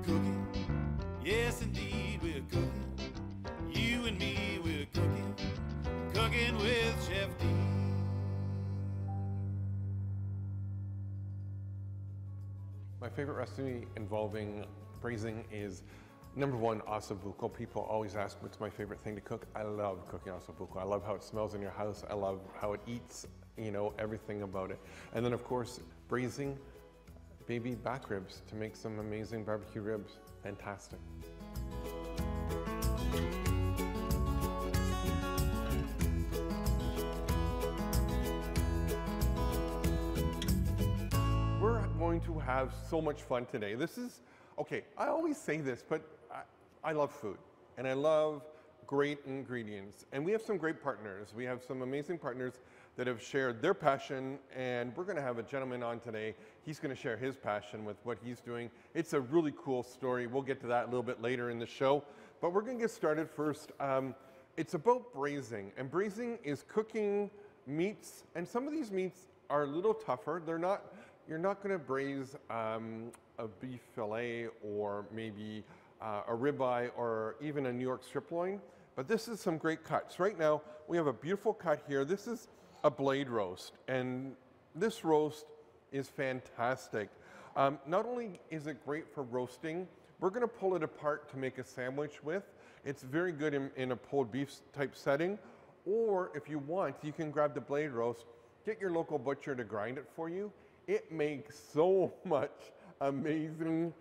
cooking. Yes, indeed, we're cooking. You and me, we're cooking. Cooking with Chef D. My favorite recipe involving braising is number one, osso buco. People always ask what's my favorite thing to cook. I love cooking osso buco. I love how it smells in your house. I love how it eats, you know, everything about it. And then of course, braising baby back ribs to make some amazing barbecue ribs. Fantastic. We're going to have so much fun today. This is, okay, I always say this, but I love food and I love great ingredients. And we have some great partners. We have some amazing partners that have shared their passion, and we're gonna have a gentleman on today. He's gonna share his passion with what he's doing. It's a really cool story. We'll get to that a little bit later in the show, but we're gonna get started first. It's about braising, and braising is cooking meats, and some of these meats are a little tougher. You're not gonna braise a beef fillet or maybe a ribeye or even a New York strip loin, but this is some great cuts. Right now, we have a beautiful cut here. This is a blade roast, and this roast is fantastic. Not only is it great for roasting, we're gonna pull it apart to make a sandwich with. It's very good in a pulled beef type setting, or if you want, you can grab the blade roast, get your local butcher to grind it for you. It makes so much amazing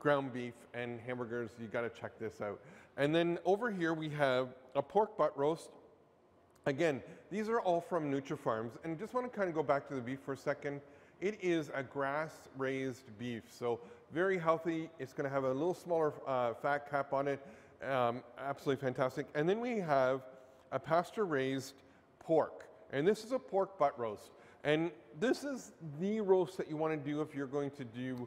ground beef and hamburgers. You gotta check this out. And then over here we have a pork butt roast. Again, these are all from Nutri-Farms, and just want to kind of go back to the beef for a second. It is a grass-raised beef, so very healthy. It's going to have a little smaller fat cap on it. Absolutely fantastic. And then we have a pasture-raised pork, and this is a pork butt roast. And this is the roast that you want to do if you're going to do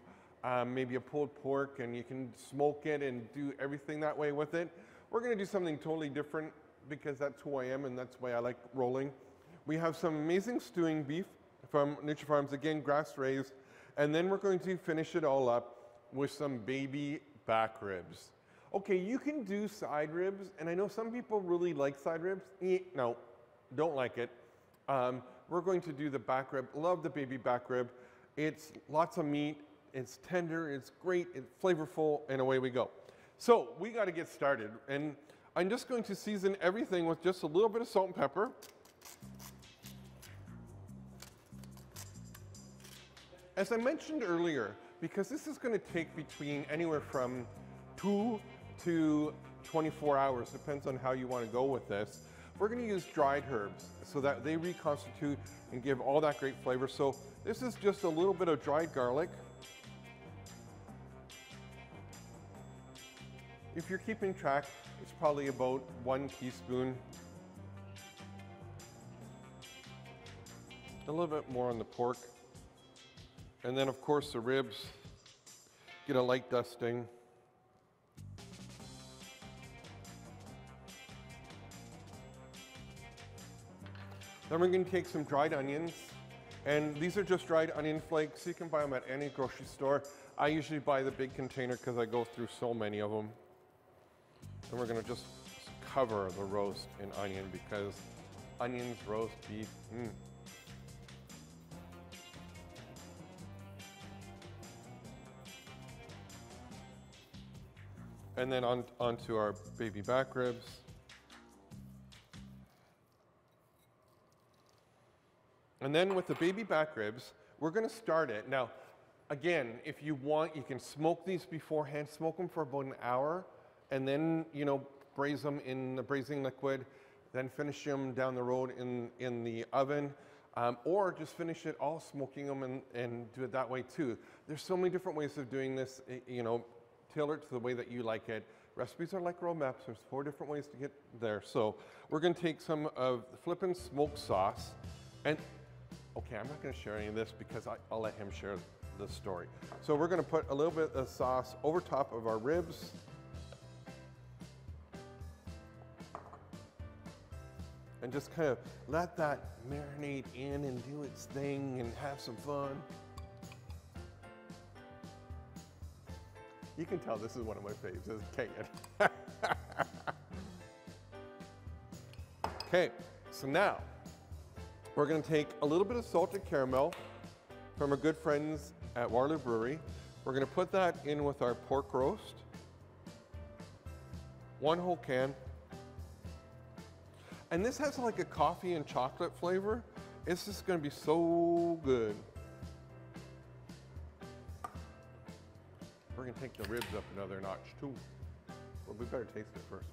maybe a pulled pork, and you can smoke it and do everything that way with it. We're going to do something totally different, because that's who I am and that's why I like rolling. We have some amazing stewing beef from Nutri-Farms, again, grass-raised, and then we're going to finish it all up with some baby back ribs. Okay, you can do side ribs, and I know some people really like side ribs. No, don't like it. We're going to do the back rib. Love the baby back rib. It's lots of meat, it's tender, it's great, it's flavorful, and away we go. So we got to get started, and I'm just going to season everything with just a little bit of salt and pepper. As I mentioned earlier, because this is going to take between anywhere from 2 to 24 hours, depends on how you want to go with this, we're going to use dried herbs so that they reconstitute and give all that great flavor. So this is just a little bit of dried garlic. If you're keeping track, it's probably about 1 teaspoon. A little bit more on the pork. And then of course the ribs, get a light dusting. Then we're going to take some dried onions, and these are just dried onion flakes. You can buy them at any grocery store. I usually buy the big container because I go through so many of them. And we're going to just cover the roast in onion, because onions, roast beef, And then onto our baby back ribs. And then with the baby back ribs, we're going to start it. Now, again, if you want, you can smoke these beforehand, smoke them for about an hour, and then, you know, braise them in the braising liquid, then finish them down the road in the oven, or just finish it all smoking them and do it that way too. There's so many different ways of doing this, you know, tailor it to the way that you like it. Recipes are like road maps. There's 4 different ways to get there. So we're going to take some of the flippin' smoked sauce, and okay, I'm not going to share any of this because I'll let him share the story. So we're going to put a little bit of sauce over top of our ribs. And just kind of let that marinate in and do its thing and have some fun. You can tell this is one of my faves, isn't it? Okay, so now we're going to take a little bit of salted caramel from our good friends at Waterloo Brewery. We're going to put that in with our pork roast. One whole can. And this has like a coffee and chocolate flavor. It's just going to be so good. We're going to take the ribs up another notch too. Well, we better taste it first.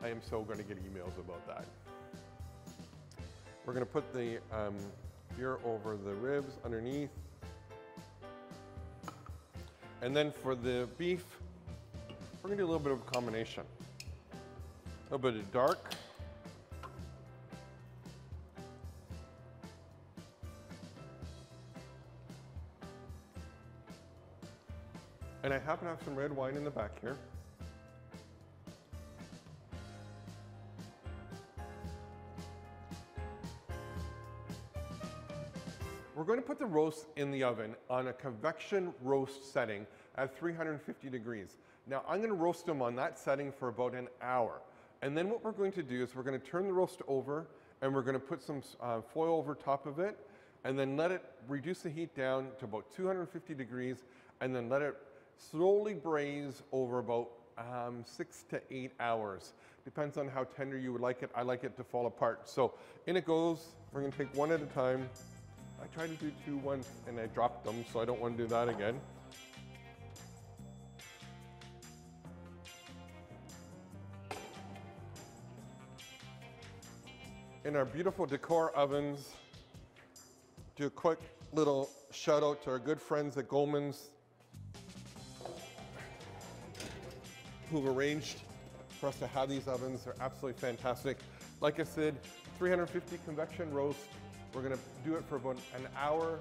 I am so going to get emails about that. We're going to put the here over the ribs underneath. And then for the beef, we're going to do a little bit of a combination. A little bit of dark. And I happen to have some red wine in the back here. We're going to put the roast in the oven on a convection roast setting at 350 degrees. Now I'm going to roast them on that setting for about an hour. And then what we're going to do is we're going to turn the roast over and we're going to put some foil over top of it and then let it reduce the heat down to about 250 degrees and then let it slowly braise over about 6 to 8 hours. Depends on how tender you would like it. I like it to fall apart. So in it goes. We're going to take one at a time. I tried to do two once and I dropped them, so I don't want to do that again. In our beautiful decor ovens, do a quick little shout out to our good friends at Goldman's who've arranged for us to have these ovens. They're absolutely fantastic. Like I said, 350 convection roast. We're going to do it for about an hour,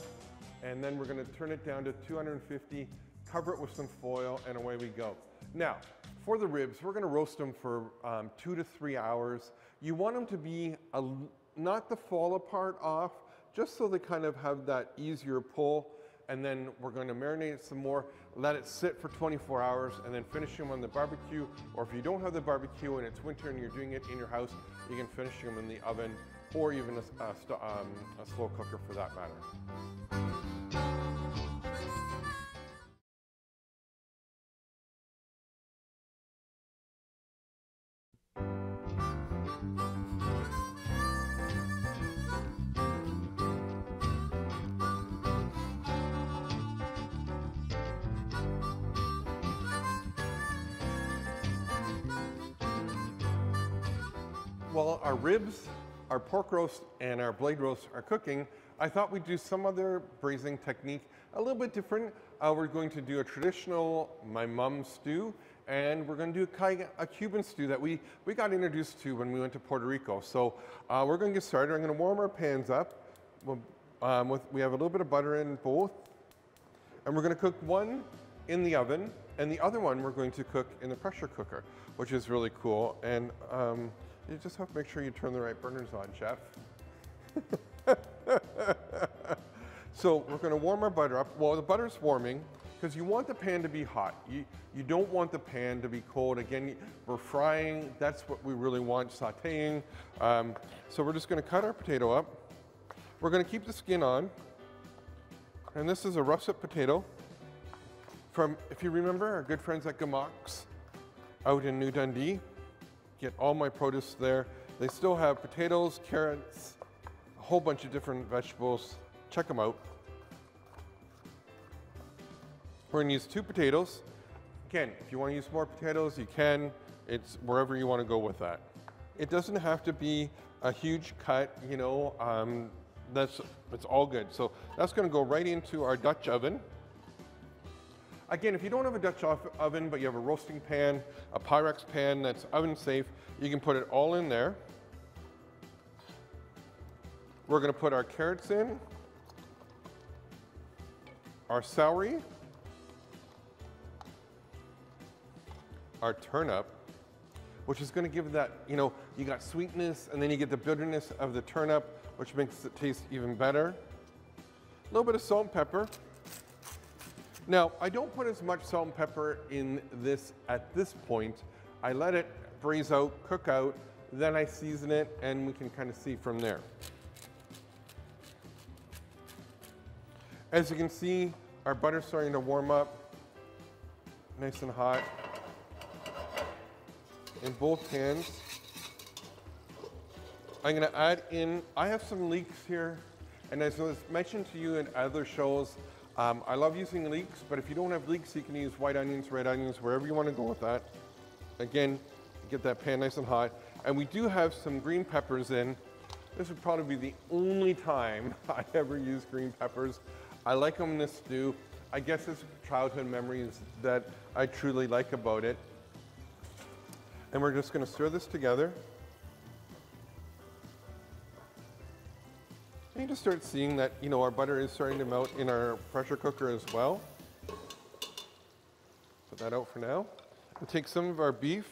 and then we're going to turn it down to 250, cover it with some foil, and away we go. Now, for the ribs, we're going to roast them for 2 to 3 hours. You want them to be not the fall apart off, just so they kind of have that easier pull, and then we're going to marinate it some more, let it sit for 24 hours, and then finish them on the barbecue. Or if you don't have the barbecue and it's winter and you're doing it in your house, you can finish them in the oven, or even a slow cooker for that matter. While our ribs, our pork roast, and our blade roast are cooking, I thought we'd do some other braising technique a little bit different. We're going to do a traditional, my mom's stew, and we're going to do a Cuban stew that we got introduced to when we went to Puerto Rico. So we're going to get started. I'm going to warm our pans up. We have a little bit of butter in both, and we're going to cook one in the oven, and the other one we're going to cook in the pressure cooker, which is really cool. And you just have to make sure you turn the right burners on, chef. So we're going to warm our butter up. Well, the butter's warming because you want the pan to be hot. You don't want the pan to be cold. Again, we're frying. That's what we really want, sauteing. So we're just going to cut our potato up. We're going to keep the skin on. And this is a russet potato from, if you remember, our good friends at Gamox out in New Dundee. Get all my produce there. They still have potatoes, carrots, a whole bunch of different vegetables. Check them out. We're gonna use 2 potatoes. Again, if you wanna use more potatoes, you can. It's wherever you wanna go with that. It doesn't have to be a huge cut, you know, it's all good. So that's gonna go right into our Dutch oven. Again, if you don't have a Dutch oven, but you have a roasting pan, a Pyrex pan that's oven safe, you can put it all in there. We're going to put our carrots in, our celery, our turnip, which is going to give that, you know, you got sweetness and then you get the bitterness of the turnip which makes it taste even better. A little bit of salt and pepper. Now, I don't put as much salt and pepper in this at this point. I let it braise out, cook out, then I season it, and we can kind of see from there. As you can see, our butter's starting to warm up, nice and hot in both pans. I'm going to add in, I have some leeks here, and as was mentioned to you in other shows, I love using leeks, but if you don't have leeks, you can use white onions, red onions, wherever you want to go with that. Again, get that pan nice and hot. And we do have some green peppers in. This would probably be the only time I ever use green peppers. I like them in this stew. I guess it's childhood memories that I truly like about it. And we're just going to stir this together. And you just start seeing that, you know, our butter is starting to melt in our pressure cooker as well. Put that out for now. And take some of our beef.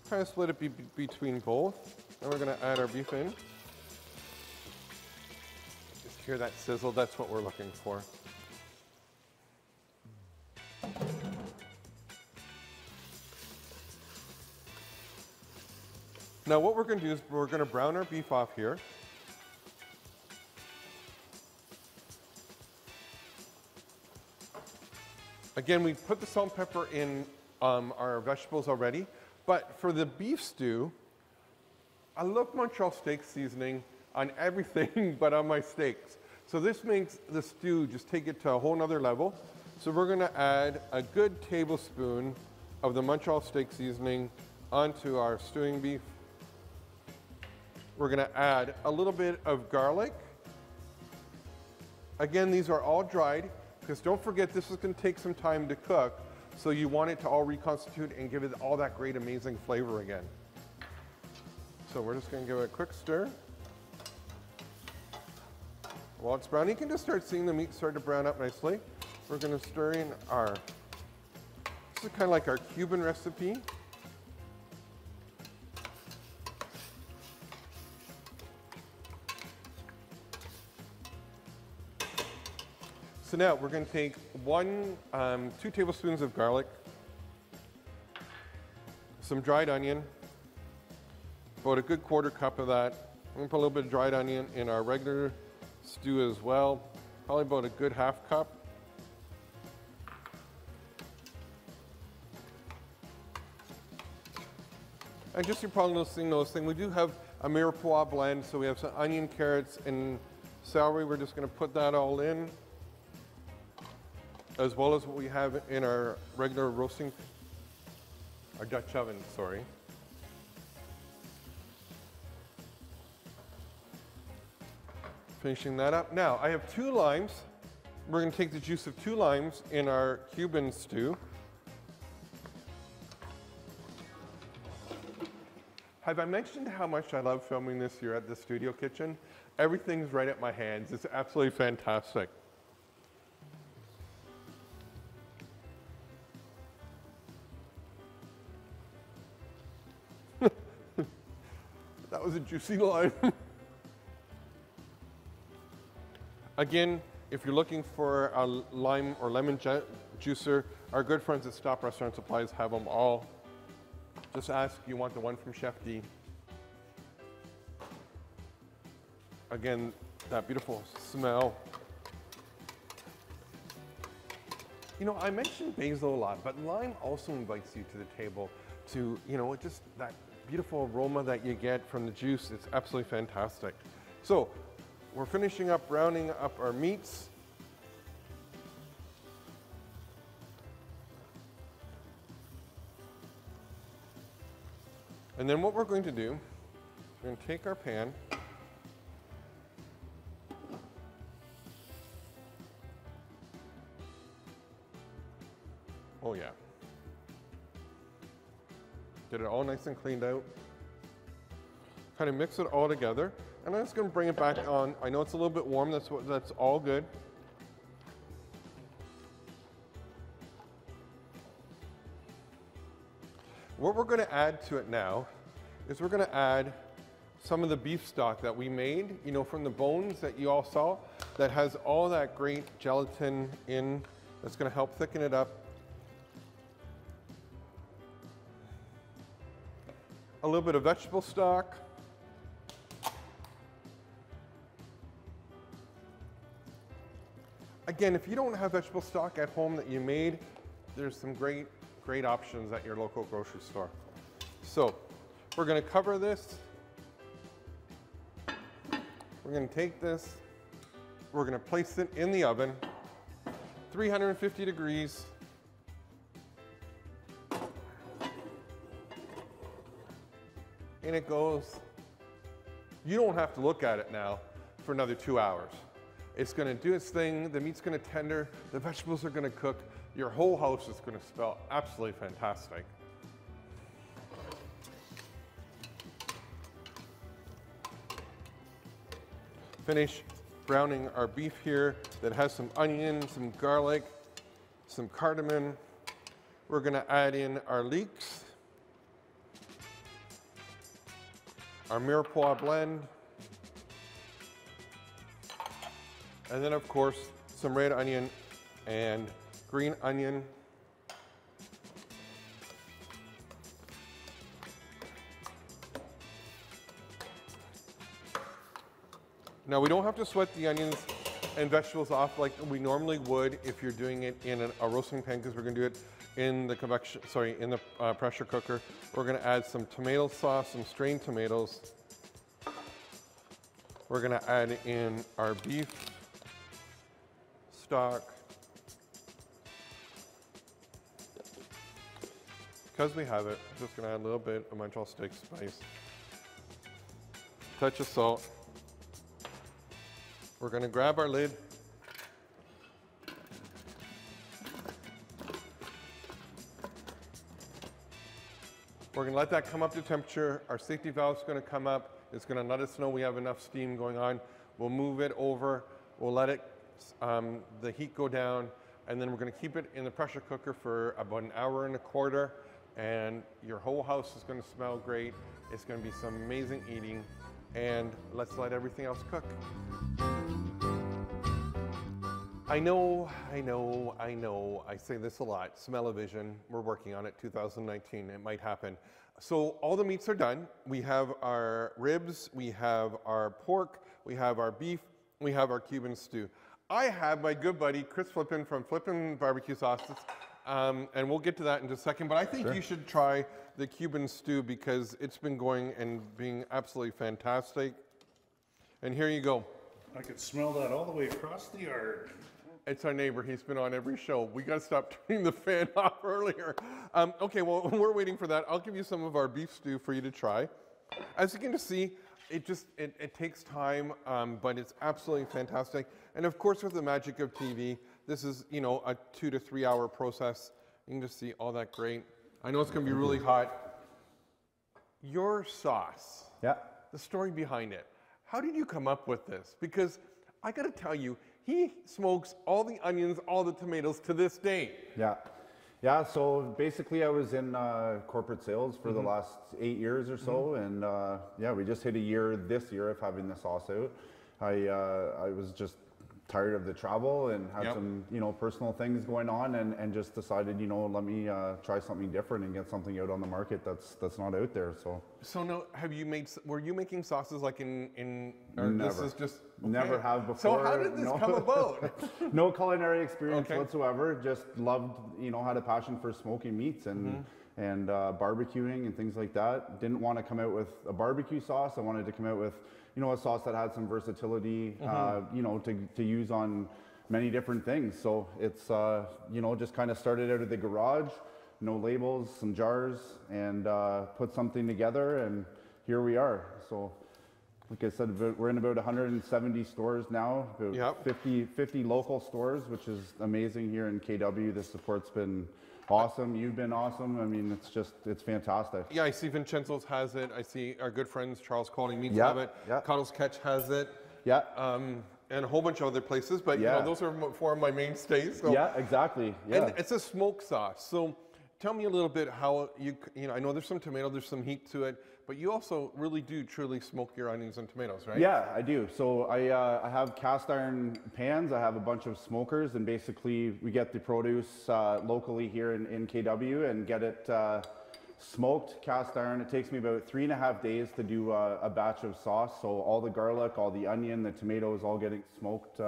Kind of split it between both. And we're going to add our beef in. Just hear that sizzle, that's what we're looking for. Now what we're going to do is we're going to brown our beef off here. Again, we put the salt and pepper in our vegetables already, but for the beef stew, I love Montreal steak seasoning on everything but on my steaks. So this makes the stew just take it to a whole nother level. So we're going to add a good tablespoon of the Montreal steak seasoning onto our stewing beef. We're going to add a little bit of garlic. Again, these are all dried, because don't forget this is going to take some time to cook, so you want it to all reconstitute and give it all that great amazing flavor again. So we're just going to give it a quick stir. While it's brown, you can just start seeing the meat start to brown up nicely. We're going to stir in our, this is kind of like our Cuban recipe. So now we're going to take 2 tablespoons of garlic, some dried onion, about a good 1/4 cup of that. We're going to put a little bit of dried onion in our regular stew as well, probably about a good 1/2 cup. And just you're probably noticing, we do have a mirepoix blend, so we have some onion, carrots, and celery. We're just going to put that all in, as well as what we have in our regular roasting, our Dutch oven, sorry. Finishing that up. Now, I have 2 limes. We're going to take the juice of 2 limes in our Cuban stew. Have I mentioned how much I love filming this here at the studio kitchen? Everything's right at my hands. It's absolutely fantastic. That was a juicy lime. Again, if you're looking for a lime or lemon juicer, our good friends at Stop Restaurant Supplies have them all. Just ask, you want the one from ChefD. Again, that beautiful smell. You know, I mentioned basil a lot, but lime also invites you to the table to, you know, just that beautiful aroma that you get from the juice. It's absolutely fantastic. So we're finishing up browning up our meats. And then what we're going to do, we're going to take our pan, oh yeah, get it all nice and cleaned out, kind of mix it all together, and I'm just going to bring it back on. I know it's a little bit warm, that's all good. What we're going to add to it now is we're going to add some of the beef stock that we made, you know, from the bones that you all saw, that has all that great gelatin in, that's going to help thicken it up. A little bit of vegetable stock. Again, if you don't have vegetable stock at home that you made, there's some great options at your local grocery store. So we're going to cover this. We're going to take this. We're going to place it in the oven, 350 degrees. And it goes. You don't have to look at it now for another 2 hours. It's going to do its thing. The meat's going to tender. The vegetables are going to cook. Your whole house is going to smell absolutely fantastic. Finish browning our beef here that has some onion, some garlic, some cardamom. We're going to add in our leeks, our mirepoix blend, and then of course some red onion and green onion. Now we don't have to sweat the onions and vegetables off like we normally would if you're doing it in a roasting pan, because we're going to do it in the convection, in the pressure cooker. We're going to add some tomato sauce, some strained tomatoes. We're going to add in our beef stock. Because we have it, I'm just going to add a little bit of Montreal steak spice, touch of salt. We're going to grab our lid. We're going to let that come up to temperature. Our safety valve is going to come up. It's going to let us know we have enough steam going on. We'll move it over. We'll let it, the heat go down, and then we're going to keep it in the pressure cooker for about an hour and a quarter, and your whole house is going to smell great. It's going to be some amazing eating, and let's let everything else cook. I know, I say this a lot, smell-o-vision, we're working on it, 2019, it might happen. So all the meats are done. We have our ribs, we have our pork, we have our beef, we have our Cuban stew. I have my good buddy, Chris Flippin from Flippin Barbecue Sauces, and we'll get to that in just a second, but I think you should try the Cuban stew because it's been going and being absolutely fantastic. And here you go. I could smell that all the way across the yard. It's our neighbor. He's been on every show. We got to stop turning the fan off earlier. Okay, well, we're waiting for that. I'll give you some of our beef stew for you to try. As you can see, it takes time, but it's absolutely fantastic. And of course, with the magic of TV, this is, you know, a 2 to 3 hour process. You can just see all that great. I know it's going to be really hot. Your sauce. Yeah. The story behind it. How did you come up with this? Because I got to tell you, he smokes all the onions, all the tomatoes to this day. Yeah. Yeah, so basically I was in corporate sales for the last 8 years or so, and yeah, we just hit a year this year of having the sauce out. I was just tired of the travel and had some, you know, personal things going on, and just decided, you know, let me try something different and get something out on the market that's not out there. So now, have you made? Were you making sauces like in? Or never. This is just okay. Never have before. So how did this come about? No culinary experience whatsoever. Just loved, you know, had a passion for smoking meats and barbecuing and things like that. Didn't want to come out with a barbecue sauce. I wanted to come out with, you know, a sauce that had some versatility, you know, to use on many different things. So it's, you know, just kind of started out of the garage, no labels, some jars, and put something together, and here we are. So, like I said, we're in about 170 stores now, about 50 local stores, which is amazing here in KW. The support's been awesome. You've been awesome. I mean, it's fantastic. Yeah, I see Vincenzo's has it. I see our good friends, Charles Quality Meats have it. Yeah. Cottle's Catch has it. Yeah. And a whole bunch of other places, but you know, those are four of my mainstays. So. Yeah, exactly. Yeah. And it's a smoke sauce. So tell me a little bit how you know, I know there's some tomato, there's some heat to it, but you also really do truly smoke your onions and tomatoes, right? Yeah, I do. So I have cast iron pans. I have a bunch of smokers, and basically we get the produce locally here in KW and get it smoked, cast iron. It takes me about 3.5 days to do a batch of sauce. So all the garlic, all the onion, the tomatoes all getting smoked.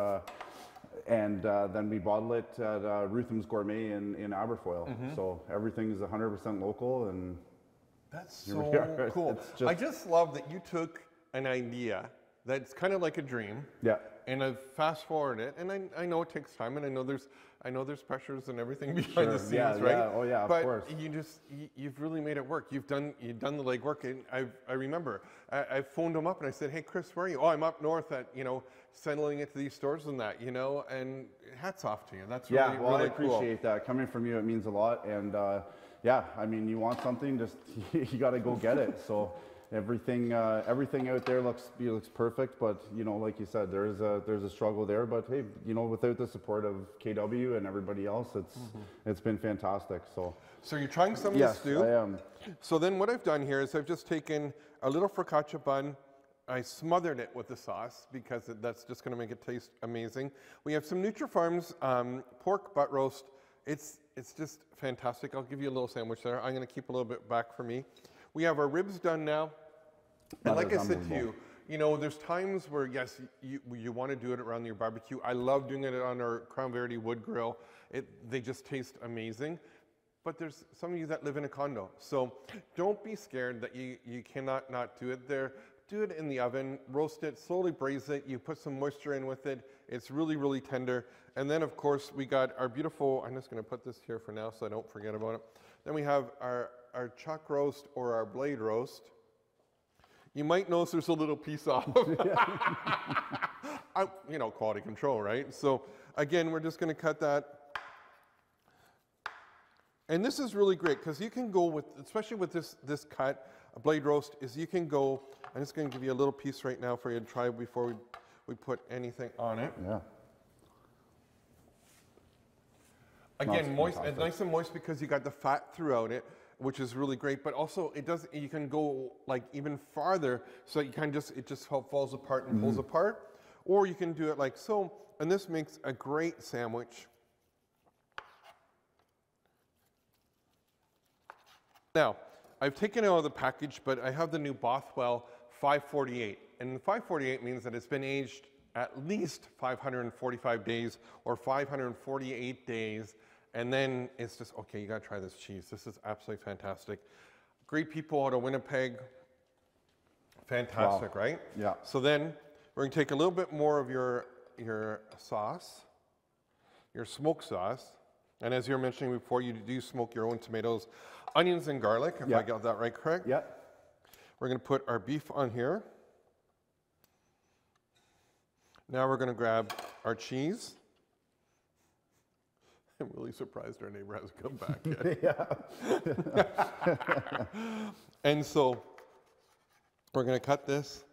And then we bottle it at Rutham's Gourmet in Aberfoyle. So everything's 100% local, and that's so cool. I just love that you took an idea that's kind of like a dream. Yeah. And I've fast forwarded it, and I know it takes time, and I know there's pressures and everything behind the scenes, right? Yeah. Oh yeah, but of course. You've really made it work. You've done the legwork, and I remember I phoned him up and I said, hey Chris, where are you? Oh, I'm up north at, you know, settling it to these stores and that, you know, and hats off to you. That's really, well, really I appreciate that. Coming from you, it means a lot. And yeah, I mean, you want something, just you got to go get it. So everything out there looks perfect, but you know, like you said, there's a struggle there. But hey, you know, without the support of KW and everybody else, it's been fantastic. So you're trying some of the stew? I am. So then what I've done here is I've just taken a little focaccia bun. I smothered it with the sauce because that's just going to make it taste amazing. We have some Nutrifarms pork butt roast. It's just fantastic. I'll give you a little sandwich there. I'm going to keep a little bit back for me. We have our ribs done now. And like I said to you, you know, there's times where, yes, you want to do it around your barbecue. I love doing it on our Crown Verde wood grill. They just taste amazing. But there's some of you that live in a condo. So don't be scared that you cannot not do it there. Do it in the oven, roast it, slowly braise it. You put some moisture in with it. It's really, really tender. And then, of course, we got our beautiful, I'm just going to put this here for now so I don't forget about it. Then we have our chuck roast or our blade roast. You might notice there's a little piece off. You know, quality control, right? So, again, we're just going to cut that. And this is really great because you can go with, especially with this cut, a blade roast, is you can go, I'm just going to give you a little piece right now for you to try before we put anything on it. Yeah. Again, moist, and nice and moist because you got the fat throughout it, which is really great. But also, you can go like even farther, so you can it just falls apart and pulls apart, or you can do it like so. And this makes a great sandwich. Now, I've taken it out of the package, but I have the new Bothwell 548. And 548 means that it's been aged at least 545 days or 548 days. And then it's just, okay, you gotta try this cheese. This is absolutely fantastic. Great people out of Winnipeg. Fantastic, wow. Right? Yeah. So then we're gonna take a little bit more of your sauce, your smoked sauce. And as you were mentioning before, you do smoke your own tomatoes, onions, and garlic, if I got that right, correct? Yeah. We're going to put our beef on here. Now we're going to grab our cheese. I'm really surprised our neighbor hasn't come back yet. And so we're going to cut this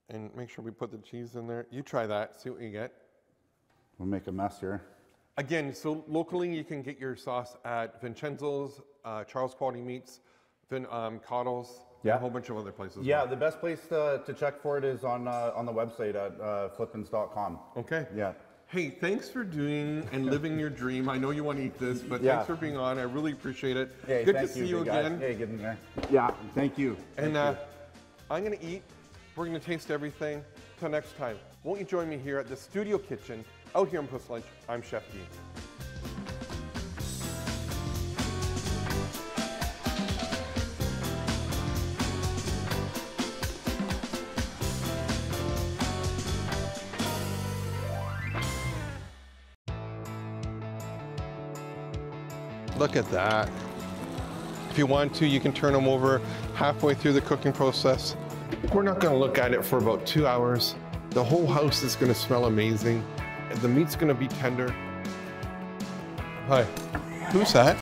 and make sure we put the cheese in there. You try that, see what you get. We'll make a mess here. Again, so locally you can get your sauce at Vincenzo's, Charles Quality Meats, Coddles, a whole bunch of other places. Yeah, the best place to check for it is on the website at flippins.com. Okay. Yeah. Hey, thanks for doing and living your dream. I know you want to eat this, but thanks for being on. I really appreciate it. Hey, good to see you again. Hey, good in there. Yeah, thank you. And I'm going to eat. We're going to taste everything. Till next time, won't you join me here at the studio kitchen out here in Puss Lunch? I'm Chef D. Look at that. If you want to, you can turn them over halfway through the cooking process. We're not going to look at it for about 2 hours. The whole house is going to smell amazing. The meat's going to be tender. Hi, who's that?